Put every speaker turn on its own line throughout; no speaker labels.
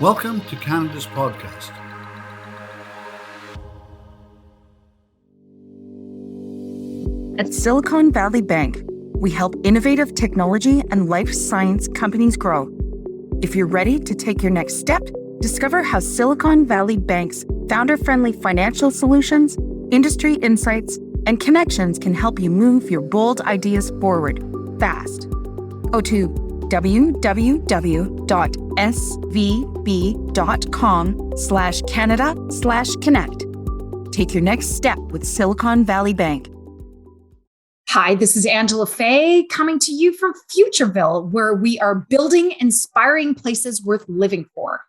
Welcome to Canada's podcast.
At Silicon Valley Bank, we help innovative technology and life science companies grow. If you're ready to take your next step, discover how Silicon Valley Bank's founder-friendly financial solutions, industry insights, and connections can help you move your bold ideas forward fast. Go to www.svb.com/Canada/connect. Take your next step with Silicon Valley Bank.
Hi, this is Angela Fay coming to you from Futureville, where we are building inspiring places worth living for.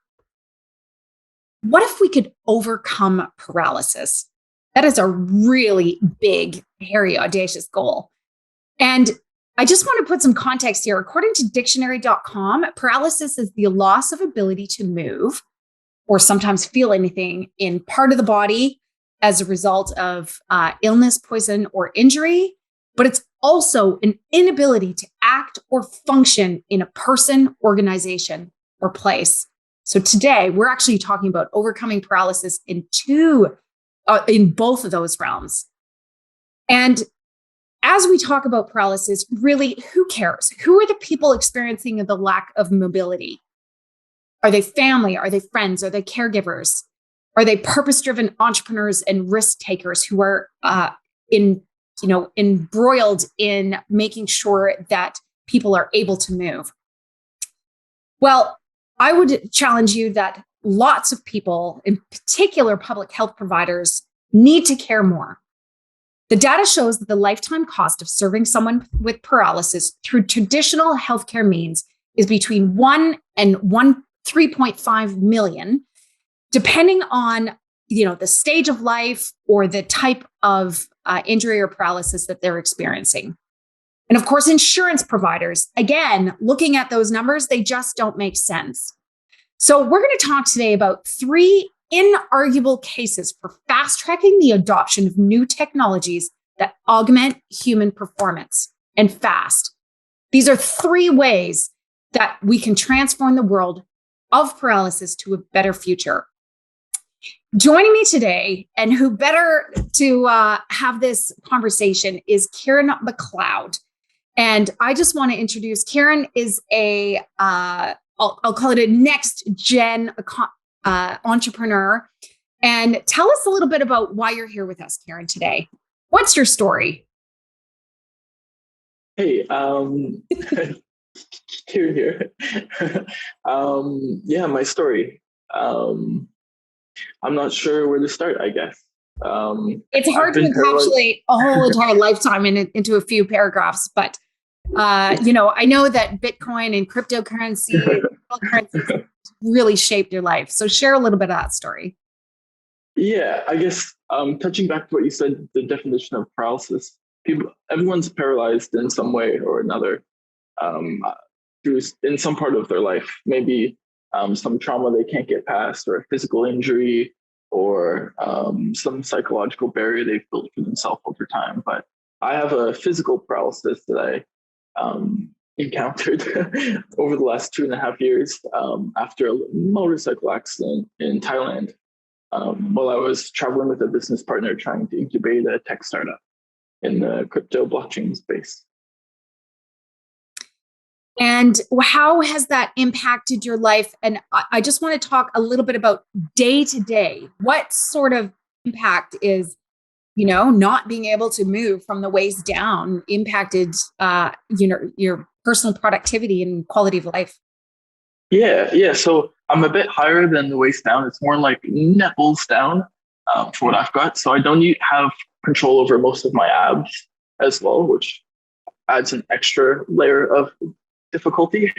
What if we could overcome paralysis? That is a really big, hairy, audacious goal. And I just want to put some context here. According to dictionary.com, paralysis is the loss of ability to move or sometimes feel anything in part of the body as a result of illness, poison, or injury. But it's also an inability to act or function in a person, organization, or place. So today, we're actually talking about overcoming paralysis in both of those realms. And as we talk about paralysis, really, who cares? Who are the people experiencing the lack of mobility? Are they family? Are they friends? Are they caregivers? Are they purpose-driven entrepreneurs and risk takers who are embroiled in making sure that people are able to move? Well, I would challenge you that lots of people, in particular public health providers, need to care more. The data shows that the lifetime cost of serving someone with paralysis through traditional healthcare means is between 1 and 3.5 million, depending on the stage of life or the type of injury or paralysis that they're experiencing. And of course, insurance providers, again, looking at those numbers, they just don't make sense. So we're going to talk today about 3 inarguable cases for fast-tracking the adoption of new technologies that augment human performance, and fast. These are 3 ways that we can transform the world of paralysis to a better future. Joining me today, and who better to have this conversation, is Kieran Macleod. And I just want to introduce Kieran is I'll call it a next gen entrepreneur. And tell us a little bit about why you're here with us, Kieran, today. What's your story?
Hey, Kieran here. My story. I'm not sure where to start, I guess.
It's hard to encapsulate a whole entire lifetime into a few paragraphs, but I know that Bitcoin and cryptocurrency really shaped your life. So share a little bit of that story.
Yeah, I guess touching back to what you said, the definition of paralysis. Everyone's paralyzed in some way or another in some part of their life. Maybe some trauma they can't get past, or a physical injury, or some psychological barrier they've built for themselves over time. But I have a physical paralysis that I encountered over the last 2.5 years after a motorcycle accident in Thailand while I was traveling with a business partner trying to incubate a tech startup in the crypto blockchain space.
And how has that impacted your life? And I just want to talk a little bit about day to day. What sort of impact is, not being able to move from the waist down impacted, your personal productivity and quality of life?
Yeah. So I'm a bit higher than the waist down. It's more like nipples down for what I've got. So I don't have control over most of my abs as well, which adds an extra layer of difficulty.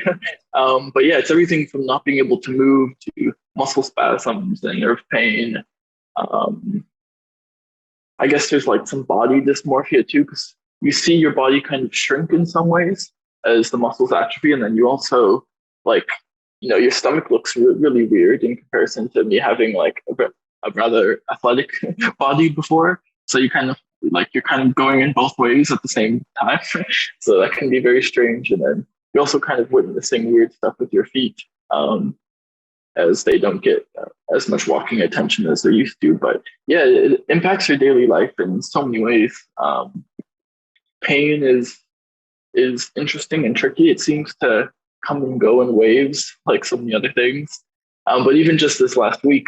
But yeah, it's everything from not being able to move to muscle spasms and nerve pain. I guess there's like some body dysmorphia too, because you see your body kind of shrink in some ways as the muscles atrophy. And then you also your stomach looks really weird in comparison to me having like a rather athletic body before. So you're kind of going in both ways at the same time. So that can be very strange. And then you're also kind of witnessing weird stuff with your feet. as they don't get as much walking attention as they used to. But yeah, it impacts your daily life in so many ways. Pain is interesting and tricky. It seems to come and go in waves, like so many other things. But even just this last week,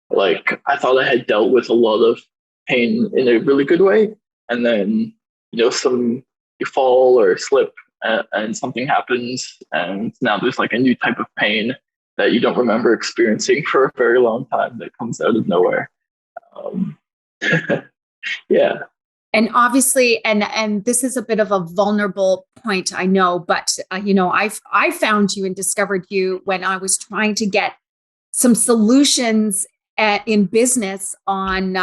like I thought I had dealt with a lot of pain in a really good way, and then you fall or slip, and something happens, and now there's like a new type of pain that you don't remember experiencing for a very long time that comes out of nowhere. Yeah.
And obviously, and this is a bit of a vulnerable point, I know, but I found you and discovered you when I was trying to get some solutions in business on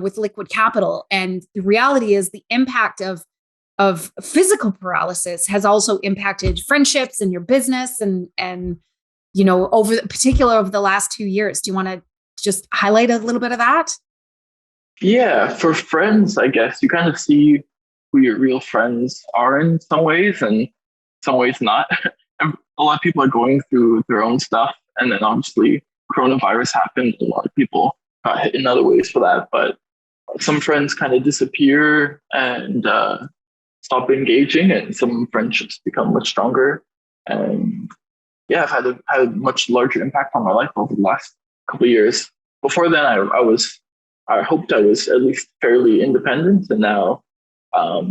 with liquid capital. And the reality is the impact of physical paralysis has also impacted friendships and your business and over the last 2 years. Do you want to just highlight a little bit of that?
Yeah, for friends, I guess you kind of see who your real friends are in some ways, and some ways not. A lot of people are going through their own stuff, and then obviously coronavirus happened. A lot of people got hit in other ways for that, but some friends kind of disappear and stop engaging, and some friendships become much stronger. And yeah, I've had a much larger impact on my life over the last couple of years. Before then, I hoped I was at least fairly independent, and now I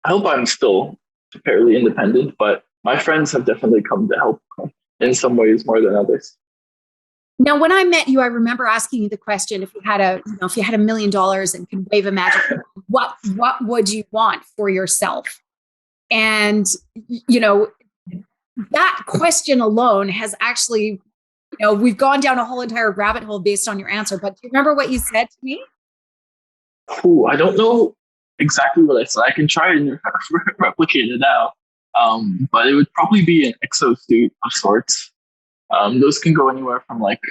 hope I'm still fairly independent, but my friends have definitely come to help in some ways more than others.
Now, when I met you, I remember asking you the question: if you had $1 million and could wave a magic wand, what would you want for yourself? And that question alone has actually, we've gone down a whole entire rabbit hole based on your answer. But do you remember what you said to me?
I don't know exactly what I said. I can try and replicate it now. But it would probably be an exosuit of sorts. Those can go anywhere from like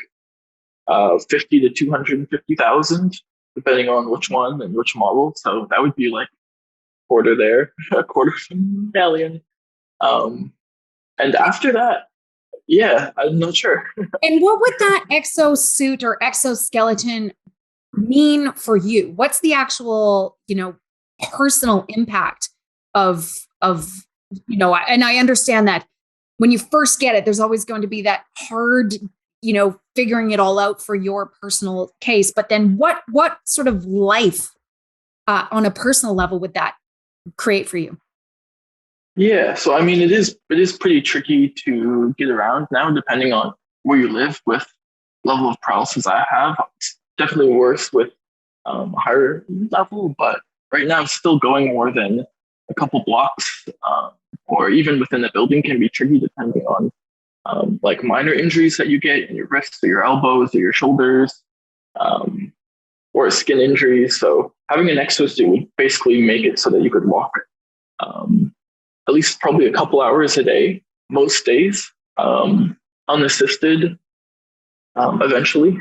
50 to 250,000, depending on which one and which model. So that would be like a quarter million. And after that, yeah, I'm not sure.
And what would that exosuit or exoskeleton mean for you? What's the actual, personal impact of, and I understand that when you first get it, there's always going to be that hard, figuring it all out for your personal case. But then what sort of life on a personal level would that create for you?
Yeah, so I mean, it is pretty tricky to get around now, depending on where you live with level of paralysis I have. It's definitely worse with higher level, but right now still going more than a couple blocks or even within the building can be tricky depending on like minor injuries that you get in your wrists or your elbows or your shoulders or skin injuries. So having an exosuit would basically make it so that you could walk at least probably a couple hours a day, most days, unassisted, eventually,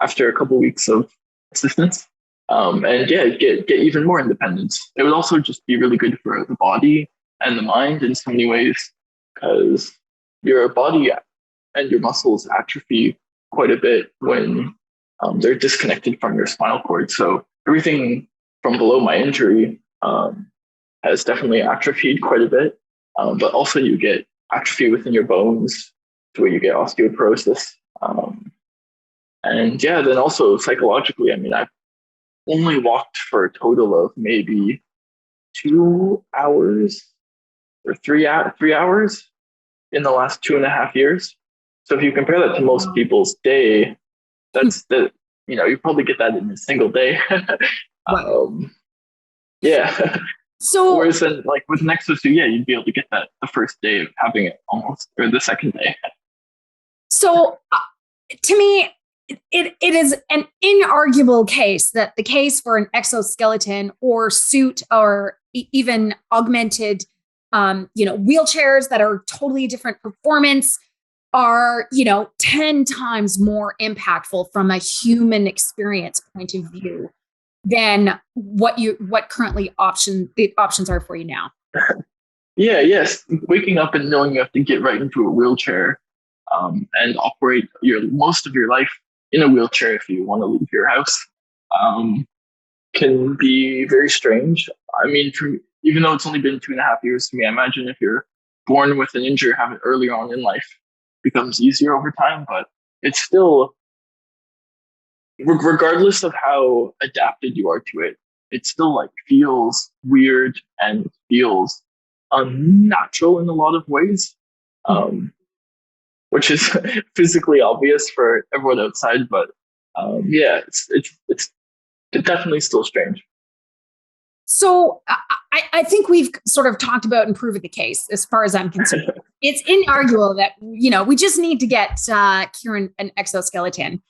after a couple weeks of assistance. And yeah, get even more independence. It would also just be really good for the body and the mind in so many ways, because your body and your muscles atrophy quite a bit when they're disconnected from your spinal cord. So everything from below my injury has definitely atrophied quite a bit, but also you get atrophy within your bones to where you get osteoporosis. And yeah, then also psychologically, I mean, I've only walked for a total of maybe 2 hours or 3 hours in the last 2.5 years. So if you compare that to most people's day, that's you probably get that in a single day. Yeah.
So
whereas then, like with an exosuit, yeah, you'd be able to get that the first day of having it almost, or the second day.
So to me, it is an inarguable case that the case for an exoskeleton or suit or even augmented, wheelchairs that are totally different performance are, 10 times more impactful from a human experience point of view than what currently the options are for you now.
Yes. Waking up and knowing you have to get right into a wheelchair and operate most of your life in a wheelchair if you want to leave your house, can be very strange. I mean, even though it's only been 2.5 years to me, I imagine if you're born with an injury, have it earlier on in life, becomes easier over time, but it's still, regardless of how adapted you are to it, it still like feels weird and feels unnatural in a lot of ways, which is physically obvious for everyone outside. But yeah, it's definitely still strange.
So I think we've sort of talked about and proven the case as far as I'm concerned. It's inarguable that, we just need to get Kieran an exoskeleton.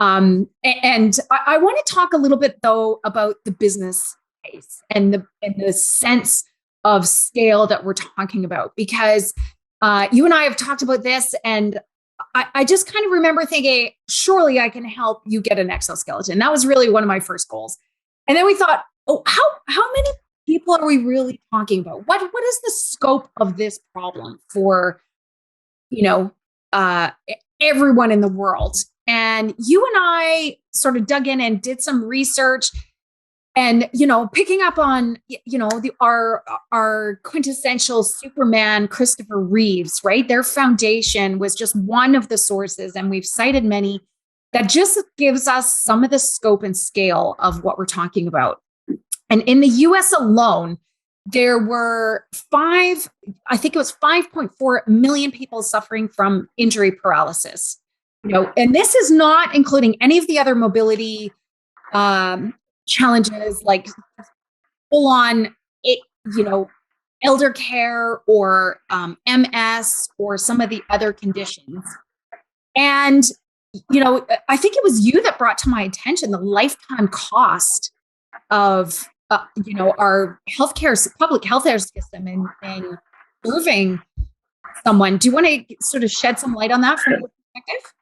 And I want to talk a little bit, though, about the business case and the sense of scale that we're talking about, because you and I have talked about this, and I just kind of remember thinking, surely I can help you get an exoskeleton. That was really one of my first goals. And then we thought, oh, how many people are we really talking about? What is the scope of this problem for, everyone in the world? And you and I sort of dug in and did some research, and, picking up on, our quintessential Superman, Christopher Reeves, right? Their foundation was just one of the sources, and we've cited many that just gives us some of the scope and scale of what we're talking about. And in the US alone, there were 5.4 million people suffering from injury paralysis. And this is not including any of the other mobility challenges like full on, elder care or MS or some of the other conditions. And, I think it was you that brought to my attention the lifetime cost of, our public healthcare system in serving someone. Do you want to sort of shed some light on that from your perspective?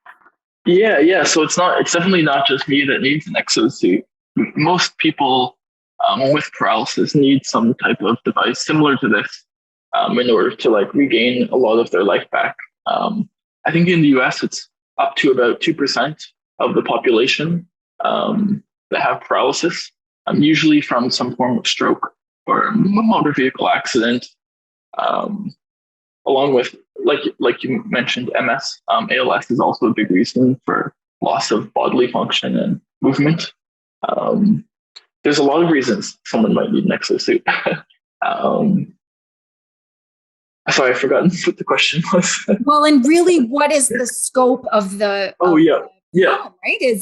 Yeah. So it's definitely not just me that needs an exosuit. Most people with paralysis need some type of device similar to this in order to regain a lot of their life back. I think in the US, it's up to about 2% of the population that have paralysis, usually from some form of stroke or motor vehicle accident, along with, like you mentioned, MS. ALS is also a big reason for loss of bodily function and movement. There's a lot of reasons someone might need an exosuit. Sorry, I've forgotten what the question was. Well,
and really, what is the scope of the?
Yeah.
Right.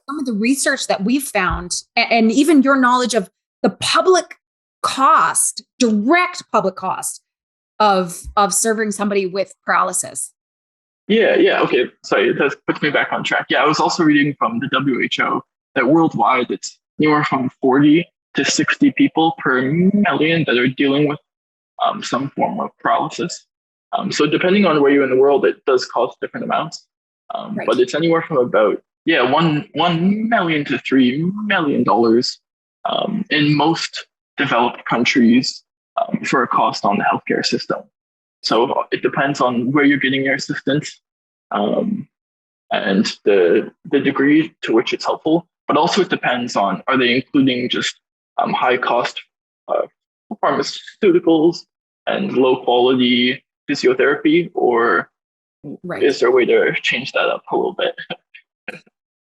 Some
of the research that we've found, and even your knowledge of the direct public cost of serving somebody with paralysis.
Yeah. Okay. Sorry, that puts me back on track. Yeah, I was also reading from the WHO that worldwide it's anywhere from 40 to 60 people per million that are dealing with some form of paralysis. So depending on where you're in the world, it does cost different amounts.
Right.
But it's anywhere from about $1 million to $3 million in most developed countries for a cost on the healthcare system. So it depends on where you're getting your assistance and the degree to which it's helpful. But also it depends on, are they including just high cost pharmaceuticals and low quality physiotherapy, or is there a way to change that up a little bit?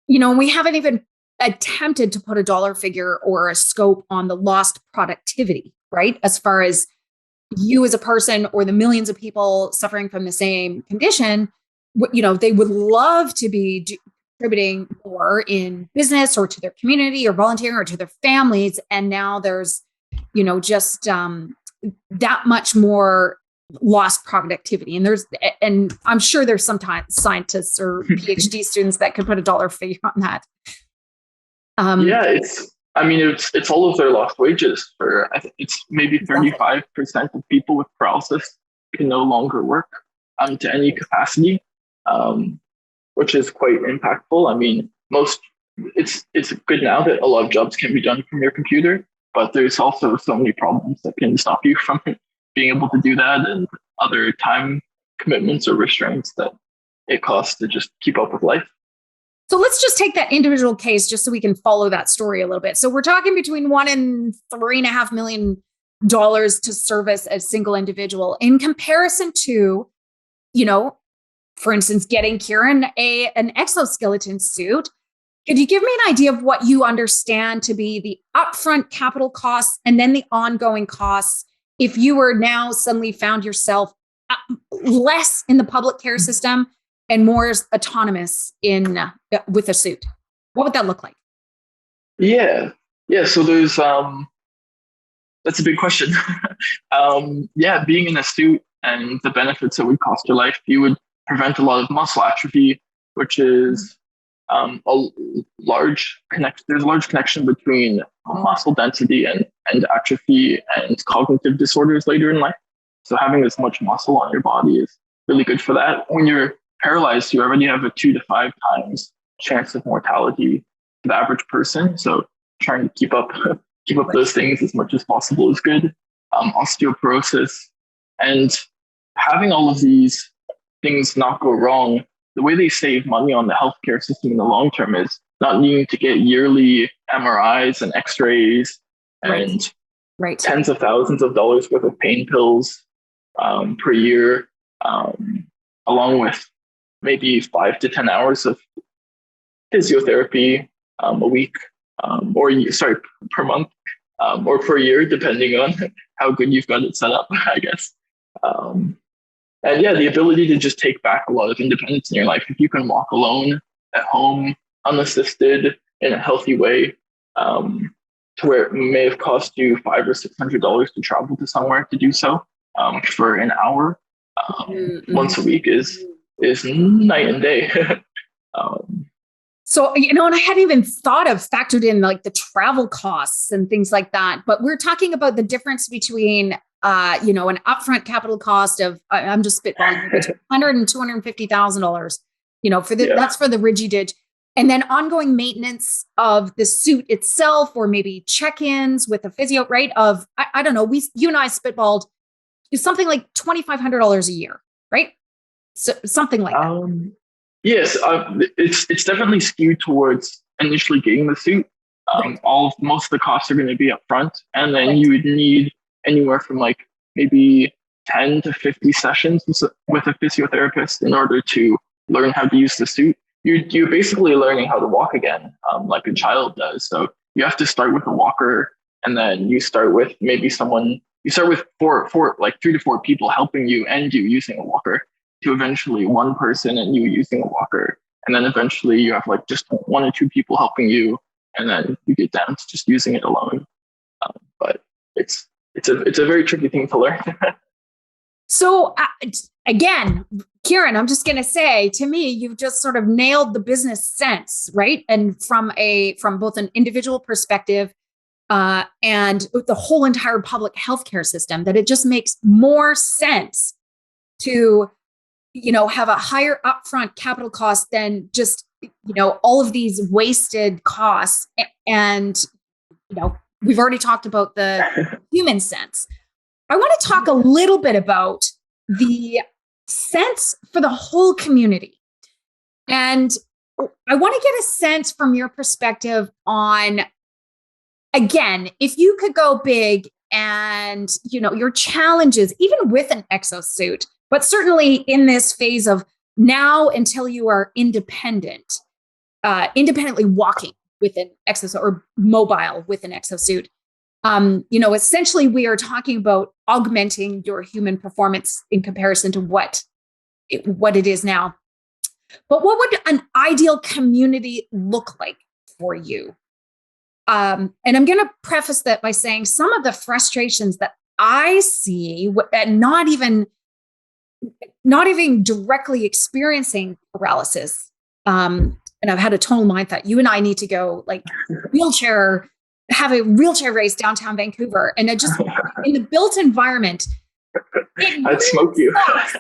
We haven't even attempted to put a dollar figure or a scope on the lost productivity, right? As far as you as a person or the millions of people suffering from the same condition, they would love to be contributing more in business or to their community or volunteering or to their families. And now there's, just that much more lost productivity. And I'm sure there's sometimes scientists or PhD students that could put a dollar figure on that.
It's all of their lost wages. I think it's maybe 35% of people with paralysis can no longer work to any capacity, which is quite impactful. I mean, it's good now that a lot of jobs can be done from your computer, but there's also so many problems that can stop you from being able to do that, and other time commitments or restraints that it costs to just keep up with life.
So let's just take that individual case just so we can follow that story a little bit. So we're talking between $1 and $3.5 million to service a single individual in comparison to, for instance, getting Kieran an exoskeleton suit. Could you give me an idea of what you understand to be the upfront capital costs and then the ongoing costs if you were now suddenly found yourself less in the public care system and more autonomous with a suit? What would that look like?
Yeah. So there's that's a big question. Being in a suit and the benefits that would cost your life, you would prevent a lot of muscle atrophy, which is there's a large connection between muscle density and atrophy and cognitive disorders later in life. So having as much muscle on your body is really good for that. When you're paralyzed, you already have a 2 to 5 times chance of mortality for the average person. So trying to keep up those things as much as possible is good. Osteoporosis and having all of these things not go wrong. The way they save money on the healthcare system in the long term is not needing to get yearly MRIs and X-rays and tens of thousands of dollars worth of pain pills per year, along with maybe 5 to 10 hours of physiotherapy a week, per month or per year, depending on how good you've got it set up, I guess. The ability to just take back a lot of independence in your life. If you can walk alone at home, unassisted, in a healthy way, to where it may have cost you $500 or $600 to travel to somewhere to do so for an hour once a week is night and day.
So, and I hadn't even factored in like the travel costs and things like that. But we're talking about the difference between an upfront capital cost of, I'm just spitballing, between $100,000 and $250,000, that's for the Rigidage. And then ongoing maintenance of the suit itself, or maybe check-ins with a physio, right? I don't know, you and I spitballed something like $2,500 a year, right? So something like that.
Yes, it's definitely skewed towards initially getting the suit. Most of the costs are going to be up front, and then you would need anywhere from like maybe 10 to 50 sessions with a physiotherapist in order to learn how to use the suit. You're basically learning how to walk again, like a child does. So you have to start with a walker, and then you start with maybe you start with like 3 to 4 people helping you and you using a walker, to eventually one person and you using a walker. And then eventually you have like just 1 or 2 people helping you, and then you get down to just using it alone. But it's a very tricky thing to learn.
So again, Kieran, I'm just going to say, to me, you've just sort of nailed the business sense, right? And from both an individual perspective and the whole entire public healthcare system, that it just makes more sense to, have a higher upfront capital cost than just, all of these wasted costs. And, we've already talked about the human sense. I want to talk a little bit about the sense for the whole community. And I want to get a sense from your perspective on, again, if you could go big and, your challenges, even with an exosuit, but certainly in this phase of now until you are independently walking with an exosuit or mobile with an exosuit. Essentially we are talking about augmenting your human performance in comparison to what it is now. But what would an ideal community look like for you? And I'm going to preface that by saying some of the frustrations that I see, and not even directly experiencing paralysis. And I've had a total mindset. You and I need to go like have a wheelchair race downtown Vancouver. And it just, in the built environment,
I'd smoke you.
Sucks,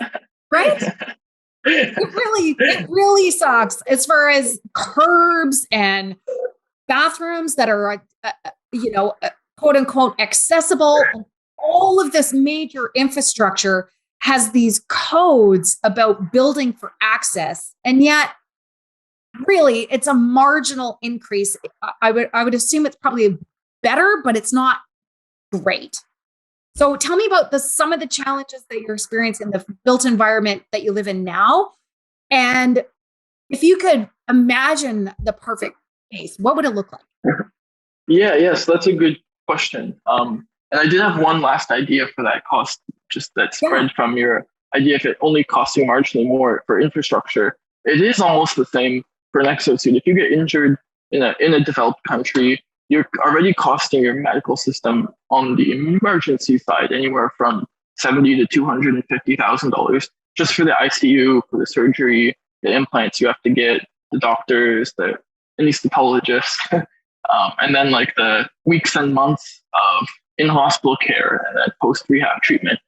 right? It really sucks as far as curbs and bathrooms that are, quote unquote accessible, and all of this major infrastructure has these codes about building for access, and yet really it's a marginal increase. I would assume it's probably better, but it's not great. So tell me about some of the challenges that you're experiencing in the built environment that you live in now. And if you could imagine the perfect case, what would it look like?
Yes, that's a good question. And I did have one last idea for that cost, just that spread from your idea if it only costs you marginally more for infrastructure. It is almost the same for an exosuit. If you get injured in a developed country, you're already costing your medical system on the emergency side anywhere from $70,000 to $250,000 just for the ICU, for the surgery, the implants you have to get, the doctors, the anesthesiologists, and then like the weeks and months of in-hospital care and then post-rehab treatment.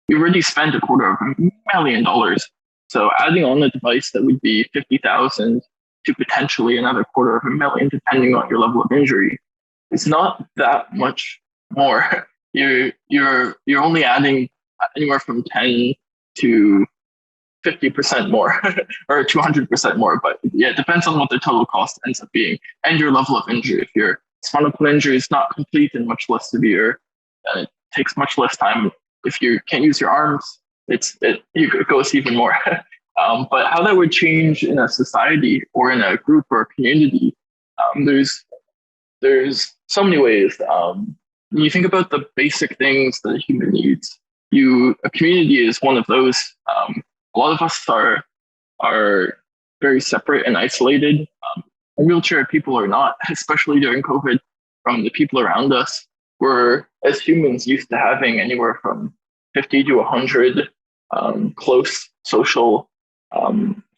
You already spent $250,000. So adding on a device that would be $50,000 to potentially another $250,000, depending on your level of injury, it's not that much more. You're only adding anywhere from 10 to 50% more or 200% more. But yeah, it depends on what the total cost ends up being and your level of injury. If your spinal injury is not complete and much less severe, then it takes much less time. If you can't use your arms, it goes even more. But how that would change in a society or in a group or a community, there's so many ways. When you think about the basic things that a human needs, a community is one of those. A lot of us are very separate and isolated. Wheelchair people are not, especially during COVID, from the people around us. We're, as humans, used to having anywhere from 50 to 100 close social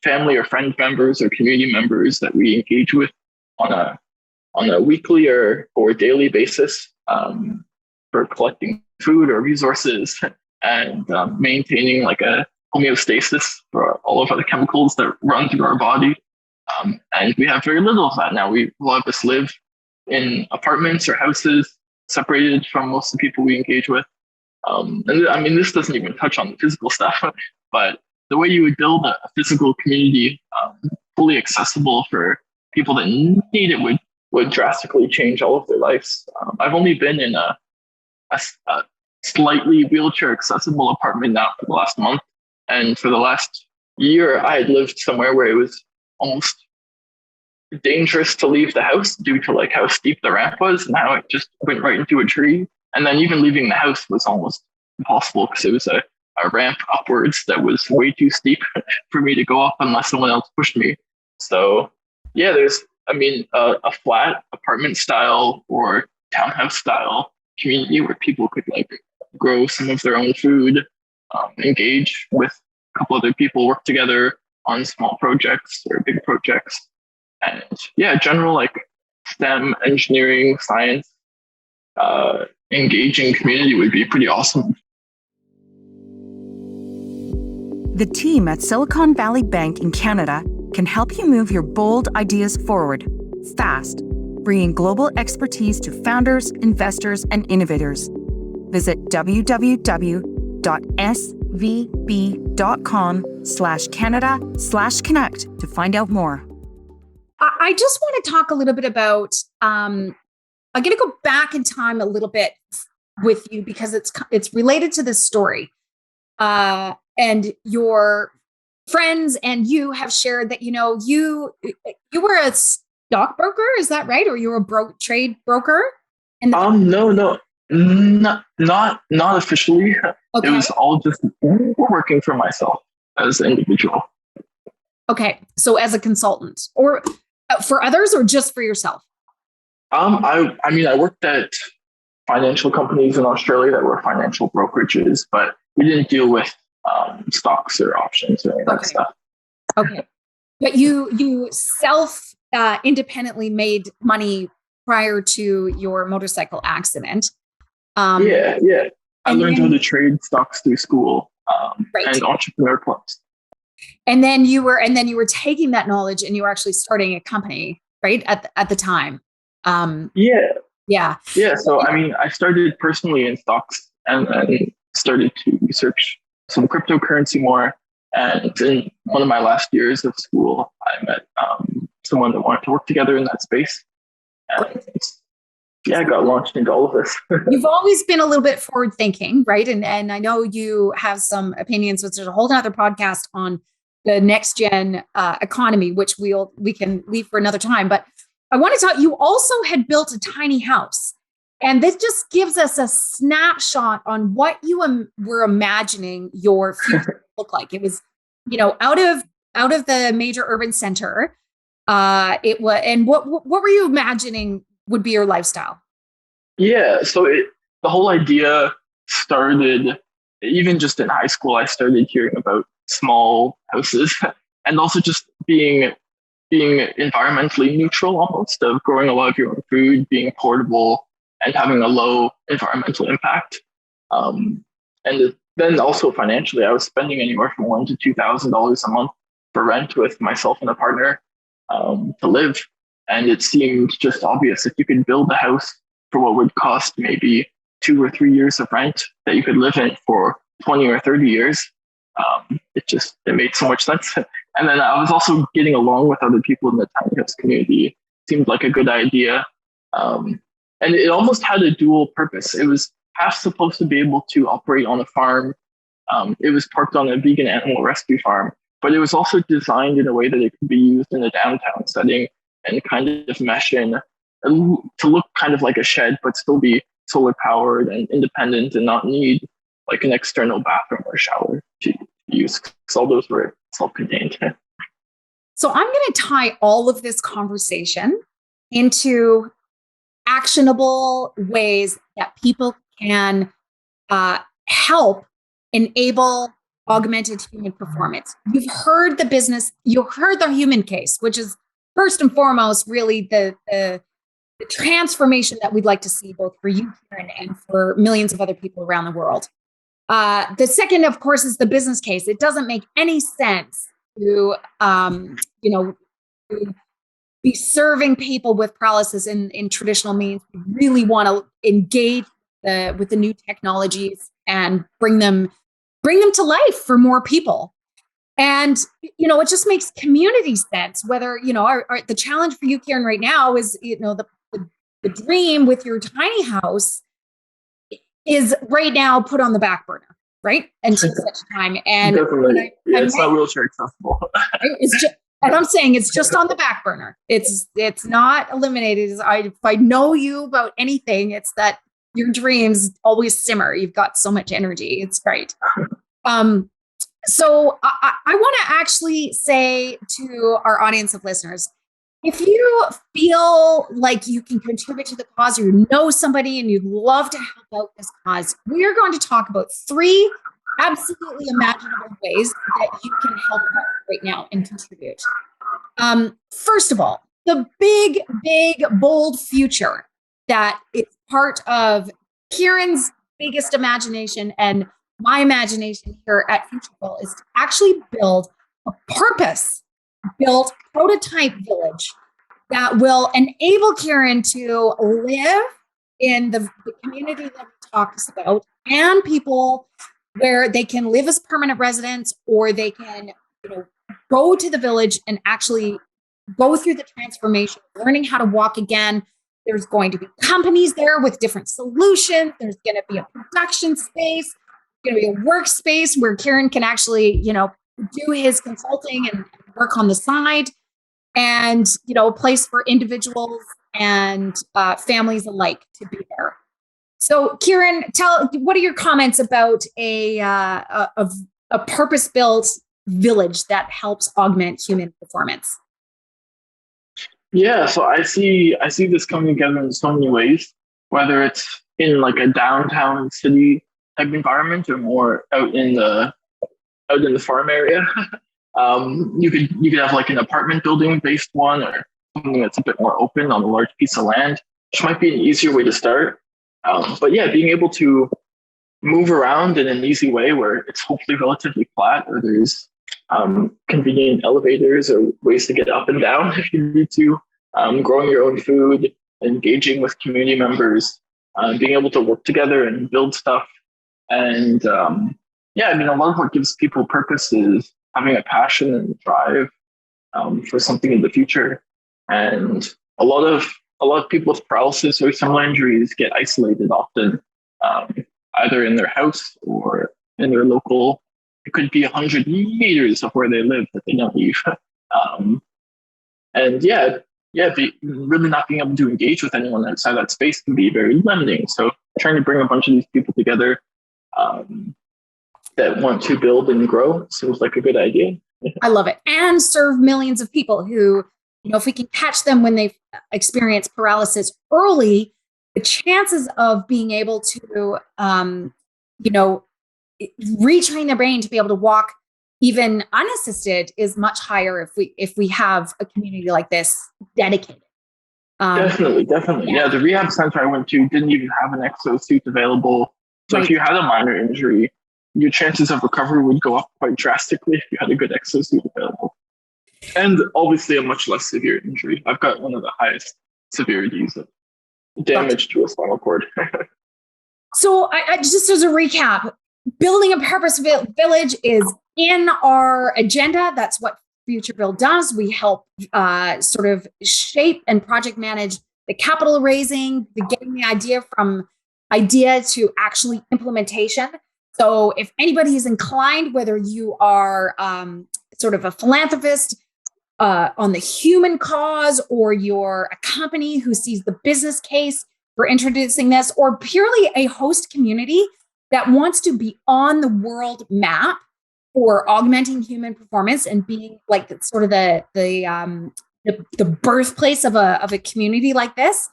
family or friend members or community members that we engage with on a weekly or daily basis for collecting food or resources and maintaining like a homeostasis for all of the chemicals that run through our body. And we have very little of that now. A lot of us live in apartments or houses separated from most of the people we engage with. And I mean, this doesn't even touch on the physical stuff, but the way you would build a physical community fully accessible for people that need it would drastically change all of their lives. I've only been in a slightly wheelchair accessible apartment now for the last month. And for the last year, I had lived somewhere where it was almost dangerous to leave the house due to like how steep the ramp was and how it just went right into a tree. And then even leaving the house was almost impossible because it was a ramp upwards that was way too steep for me to go up unless someone else pushed me. So yeah, there's, a flat apartment style or townhouse style community where people could like grow some of their own food, engage with a couple other people, work together on small projects or big projects. And yeah, general like STEM, engineering, science, engaging community would be pretty awesome.
The team at Silicon Valley Bank in Canada can help you move your bold ideas forward fast, bringing global expertise to founders, investors, and innovators. Visit www.svb.com/Canada/Connect to find out more.
I just want to talk a little bit about, I'm going to go back in time a little bit with you because it's related to this story. And your friends and you have shared that, you were a stockbroker, is that right? Or you were a trade broker?
No, not officially. Okay. It was all just working for myself as an individual.
Okay. So as a consultant or for others or just for yourself?
I worked at financial companies in Australia that were financial brokerages, but we didn't deal with stocks or options or any of that stuff.
Okay. But you independently made money prior to your motorcycle accident.
Yeah. I learned how to trade stocks through school and entrepreneur clubs.
And then you were taking that knowledge and you were actually starting a company, right? At the time. Yeah.
So, I started personally in stocks and then started to research some cryptocurrency more. And in one of my last years of school, I met someone that wanted to work together in that space. And I got launched into all of this.
You've always been a little bit forward thinking, right? And I know you have some opinions, which is a whole other podcast on the next gen economy, which we can leave for another time. But I want to talk, you also had built a tiny house. And this just gives us a snapshot on what you were imagining your future look like. It was, out of the major urban center. It was, and what were you imagining would be your lifestyle?
Yeah, so the whole idea started even just in high school. I started hearing about small houses and also just being environmentally neutral, almost, of growing a lot of your own food, being portable, and having a low environmental impact. And then also financially, I was spending anywhere from $1,000 to $2,000 a month for rent with myself and a partner to live. And it seemed just obvious if you could build a house for what would cost maybe 2 or 3 years of rent that you could live in for 20 or 30 years. It made so much sense. And then I was also getting along with other people in the tiny house community. Seemed like a good idea. And it almost had a dual purpose. It was half supposed to be able to operate on a farm. It was parked on a vegan animal rescue farm, but it was also designed in a way that it could be used in a downtown setting and kind of mesh in to look kind of like a shed, but still be solar powered and independent and not need like an external bathroom or shower to use, because all those were self-contained.
So I'm going to tie all of this conversation into actionable ways that people can help enable augmented human performance. You've heard the business, you've heard the human case, which is first and foremost really the transformation that we'd like to see both for you, Kieran, and for millions of other people around the world. The second, of course, is the business case. It doesn't make any sense to, be serving people with paralysis in traditional means. We really want to engage with the new technologies and bring them to life for more people. And, it just makes community sense, whether, the challenge for you, Kieran, right now is, the dream with your tiny house is right now put on the back burner, right? Until such time. And
definitely. It's not wheelchair accessible.
And I'm saying it's just on the back burner. It's not eliminated. If I know you about anything, it's that your dreams always simmer. You've got so much energy. It's great. So I want to actually say to our audience of listeners, if you feel like you can contribute to the cause, or you know somebody and you'd love to help out this cause, we are going to talk about 3 absolutely imaginable ways that you can help out right now and contribute. First of all, the big, bold future that is part of Kieran's biggest imagination and my imagination here at Futureful is to actually build a purpose-built prototype village that will enable Kieran to live in the community that he talks about, and people where they can live as permanent residents, or they can go to the village and actually go through the transformation, learning how to walk again. There's going to be companies there with different solutions. There's going to be a production space. There's going to be a workspace where Kieran can actually, do his consulting and work on the side, and, a place for individuals and families alike to be there. So, Kieran, what are your comments about a purpose-built village that helps augment human performance?
Yeah, so I see this coming together in so many ways, whether it's in like a downtown city type environment or more out in the farm area. You could have like an apartment building based one, or something that's a bit more open on a large piece of land, which might be an easier way to start. But yeah, being able to move around in an easy way where it's hopefully relatively flat, or there's convenient elevators or ways to get up and down if you need to, growing your own food, engaging with community members, being able to work together and build stuff, and yeah, I mean, a lot of what gives people purpose is having a passion and drive for something in the future. And a lot of people with paralysis or similar injuries get isolated often, um, either in their house or in their local. It could be 100 meters of where they live that they don't leave. um, and really not being able to engage with anyone outside that space can be very limiting. So trying to bring a bunch of these people together that want to build and grow seems like a good idea.
I love it. And serve millions of people who, if we can catch them when they've experienced paralysis early, the chances of being able to, retrain their brain to be able to walk even unassisted is much higher if we have a community like this dedicated.
Definitely. Yeah, the rehab center I went to didn't even have an exosuit available. So if you had a minor injury, your chances of recovery would go up quite drastically if you had a good exosuit available. And obviously a much less severe injury. I've got one of the highest severities of damage to a spinal cord.
So I just as a recap, building a purpose village is in our agenda. That's what FutureBuild does. We help sort of shape and project manage the capital raising, getting the idea from idea to actually implementation. So if anybody is inclined, whether you are sort of a philanthropist on the human cause, or you're a company who sees the business case for introducing this, or purely a host community that wants to be on the world map for augmenting human performance and being like sort of the birthplace of a community like this,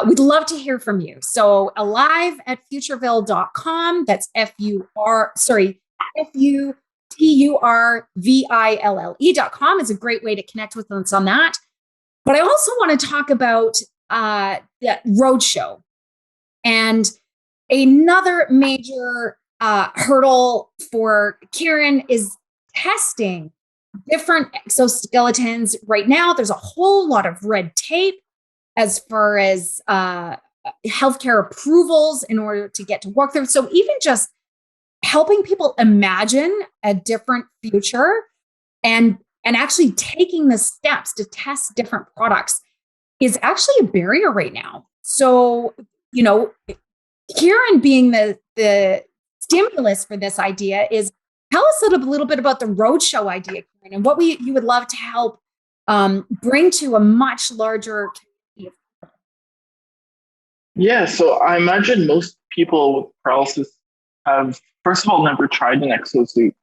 we'd love to hear from you. So alive@futureville.com. That's FUTURVILLE.com is a great way to connect with us on that. But I also want to talk about the Roadshow. And another major hurdle for Kieran is testing different exoskeletons. Right now, there's a whole lot of red tape as far as healthcare approvals in order to get to work there. So even just helping people imagine a different future and actually taking the steps to test different products is actually a barrier right now. So, Kieran being the stimulus for this idea is, tell us a little bit about the Roadshow idea, Kieran, and what you would love to help bring to a much larger community.
Yeah, so I imagine most people with paralysis have, first of all, never tried an exosuit.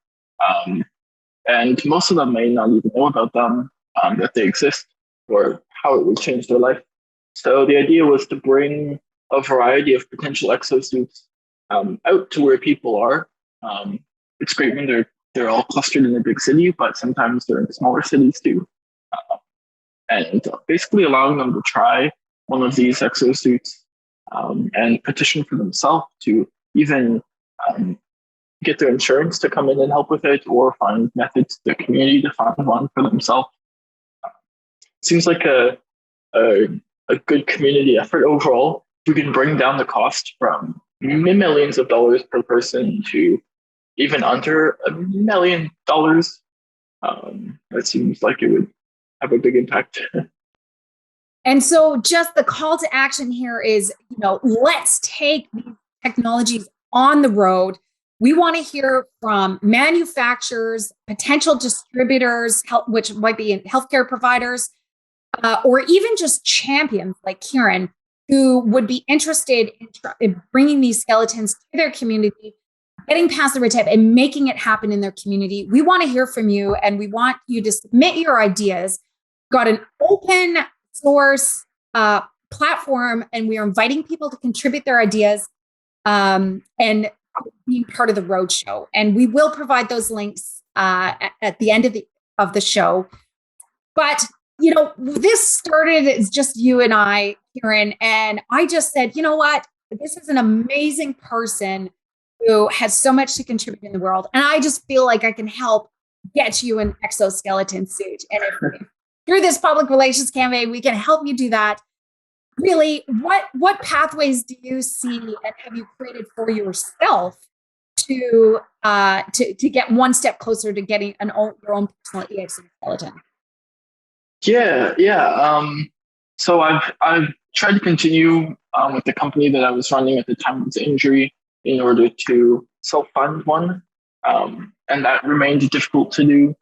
And most of them may not even know about them, that they exist, or how it would change their life. So the idea was to bring a variety of potential exosuits out to where people are. It's great when they're all clustered in a big city, but sometimes they're in smaller cities too. And basically allowing them to try one of these exosuits and petition for themselves to even get their insurance to come in and help with it, or find methods to the community to find one for themselves. Seems like a good community effort overall. We can bring down the cost from millions of dollars per person to even under $1 million. That seems like it would have a big impact.
And so just the call to action here is, let's take these technologies on the road. We want to hear from manufacturers, potential distributors, which might be healthcare providers, or even just champions like Kieran, who would be interested in bringing these skeletons to their community, getting past the red tape and making it happen in their community. We want to hear from you, and we want you to submit your ideas. We've got an open source platform, and we are inviting people to contribute their ideas and being part of the Roadshow. And we will provide those links at the end of the show. But this started as just you and I, Kieran, and I just said, you know what? This is an amazing person who has so much to contribute in the world. And I just feel like I can help get you an exoskeleton suit. And if through this public relations campaign, we can help you do that. Really, what pathways do you see and have you created for yourself to get one step closer to getting your own personal exoskeleton?
Yeah. So I've tried to continue with the company that I was running at the time of the injury in order to self-fund one, and that remained difficult to do.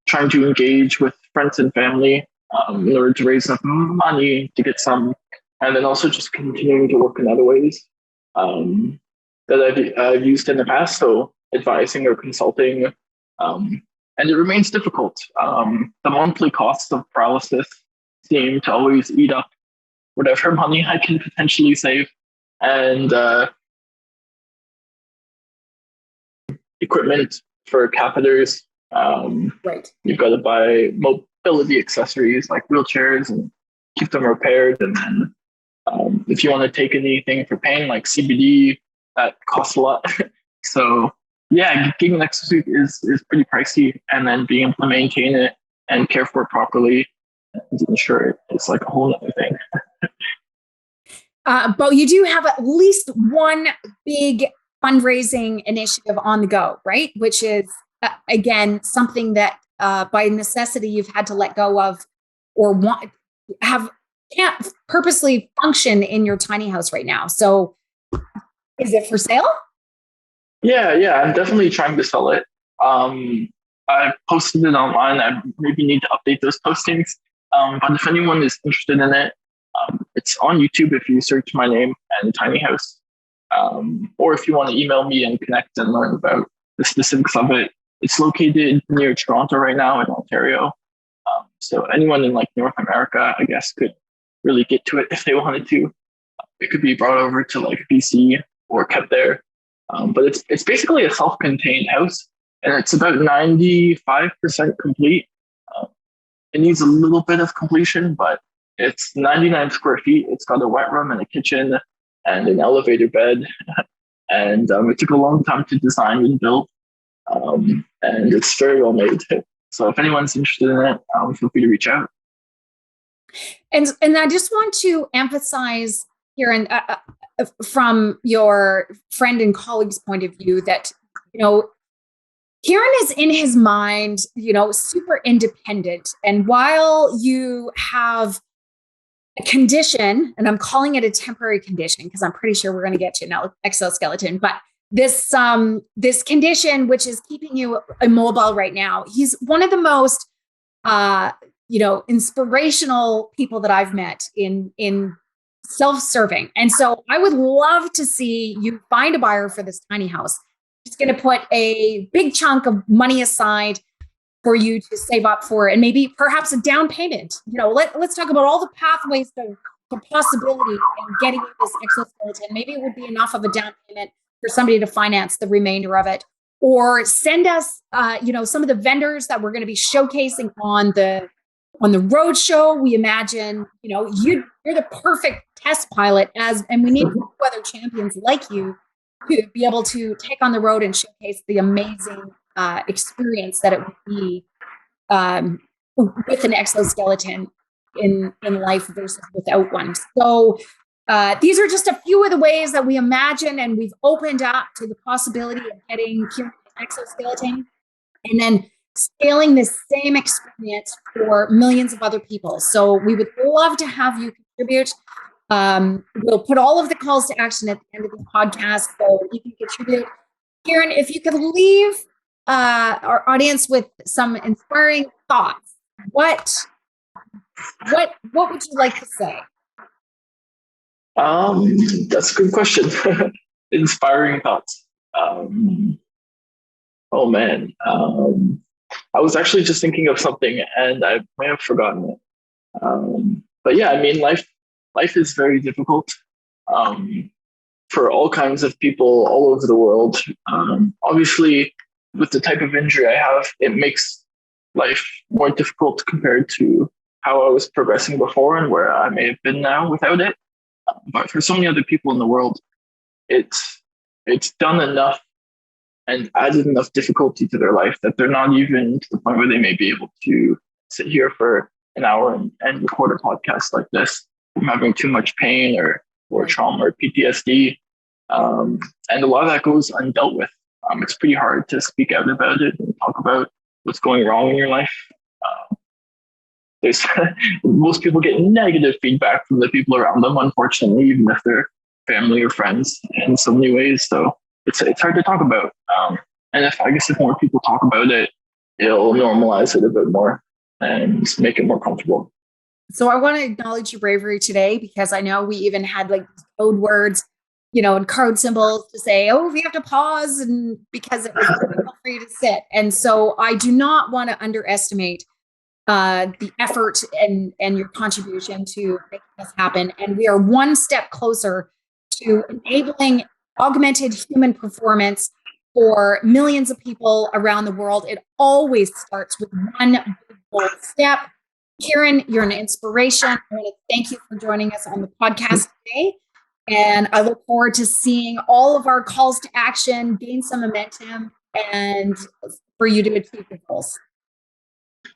Trying to engage with friends and family in order to raise enough money to get some, and then also just continuing to work in other ways that I've used in the past, so advising or consulting. And it remains difficult. The monthly costs of paralysis seem to always eat up whatever money I can potentially save. And equipment for catheters.
Right.
You've got to buy mobility accessories like wheelchairs and keep them repaired. And then if you want to take anything for pain like CBD, that costs a lot. So yeah, getting an exosuit is pretty pricey, and then being able to maintain it and care for it properly and ensure it, it's like a whole other thing.
But you do have at least one big fundraising initiative on the go, right? Which is, again, something that by necessity you've had to let go of or can't purposely function in your tiny house right now. So is it for sale?
Yeah, I'm definitely trying to sell it. I posted it online. I maybe need to update those postings. But if anyone is interested in it, it's on YouTube if you search my name and Tiny House. Or if you want to email me and connect and learn about the specifics of it, it's located near Toronto right now in Ontario. So anyone in like North America, I guess, could really get to it if they wanted to. It could be brought over to like BC or kept there. But it's basically a self-contained house, and it's about 95% complete. It needs a little bit of completion, but it's 99 square feet. It's got a wet room and a kitchen and an elevator bed. And it took a long time to design and build. And it's very well made. So if anyone's interested in it, feel free to reach out.
And I just want to emphasize, Kieran, from your friend and colleague's point of view, that, Kieran is in his mind, super independent. And while you have a condition, and I'm calling it a temporary condition because I'm pretty sure we're going to get to an exoskeleton, but this condition, which is keeping you immobile right now, he's one of the most, inspirational people that I've met in self-serving. And so I would love to see you find a buyer for this tiny house. He's going to put a big chunk of money aside for you to save up for, and maybe perhaps a down payment. Let's talk about all the pathways to possibility in getting you this exoskeleton. Maybe it would be enough of a down payment for somebody to finance the remainder of it, or send us, some of the vendors that we're going to be showcasing on the Roadshow. We imagine, you're the perfect test pilot and we need other champions like you to be able to take on the road and showcase the amazing experience that it would be with an exoskeleton in life versus without one. So these are just a few of the ways that we imagine, and we've opened up to the possibility of getting Kieran an exoskeleton and then scaling this same experience for millions of other people. So we would love to have you contribute. We'll put all of the calls to action at the end of the podcast so you can contribute. Kieran, if you could leave our audience with some inspiring thoughts, what would you like to say?
That's a good question. Inspiring thoughts. Oh man. I was actually just thinking of something and I may have forgotten it. But yeah, I mean, life is very difficult for all kinds of people all over the world. Obviously, with the type of injury I have, it makes life more difficult compared to how I was progressing before and where I may have been now without it. But for so many other people in the world, it's done enough and added enough difficulty to their life that they're not even to the point where they may be able to sit here for an hour and record a podcast like this from having too much pain or trauma or PTSD. And a lot of that goes undealt with. It's pretty hard to speak out about it and talk about what's going wrong in your life. There's most people get negative feedback from the people around them, unfortunately, even if they're family or friends in so many ways. So it's hard to talk about. And if more people talk about it, it'll normalize it a bit more and make it more comfortable.
So I want to acknowledge your bravery today, because I know we even had like code words, and code symbols to say, oh, we have to pause, and because it was difficult for you to sit. And so I do not want to underestimate the effort and your contribution to making this happen. And we are one step closer to enabling augmented human performance for millions of people around the world. It always starts with one big bold step. Kieran, you're an inspiration. I want to thank you for joining us on the podcast today. And I look forward to seeing all of our calls to action gain some momentum and for you to achieve your goals.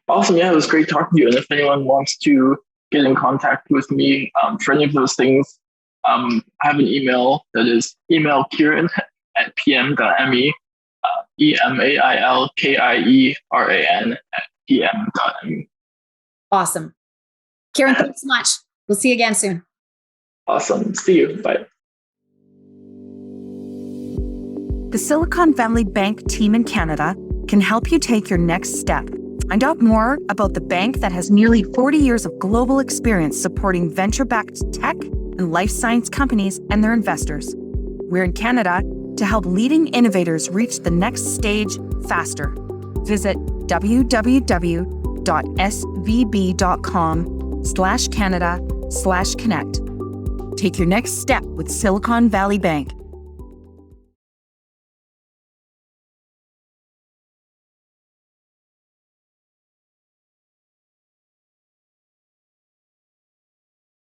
Awesome. Yeah, it was great talking to you. And if anyone wants to get in contact with me for any of those things, I have an email that is email Kieran at pm.me, emailkieran@pm.me.
Awesome. Kieran, thanks so much. We'll see you again soon.
Awesome. See you. Bye.
The Silicon Valley Bank team in Canada can help you take your next step. Find out more about the bank that has nearly 40 years of global experience supporting venture-backed tech and life science companies and their investors. We're in Canada to help leading innovators reach the next stage faster. Visit www.svb.com/Canada/connect. Take your next step with Silicon Valley Bank.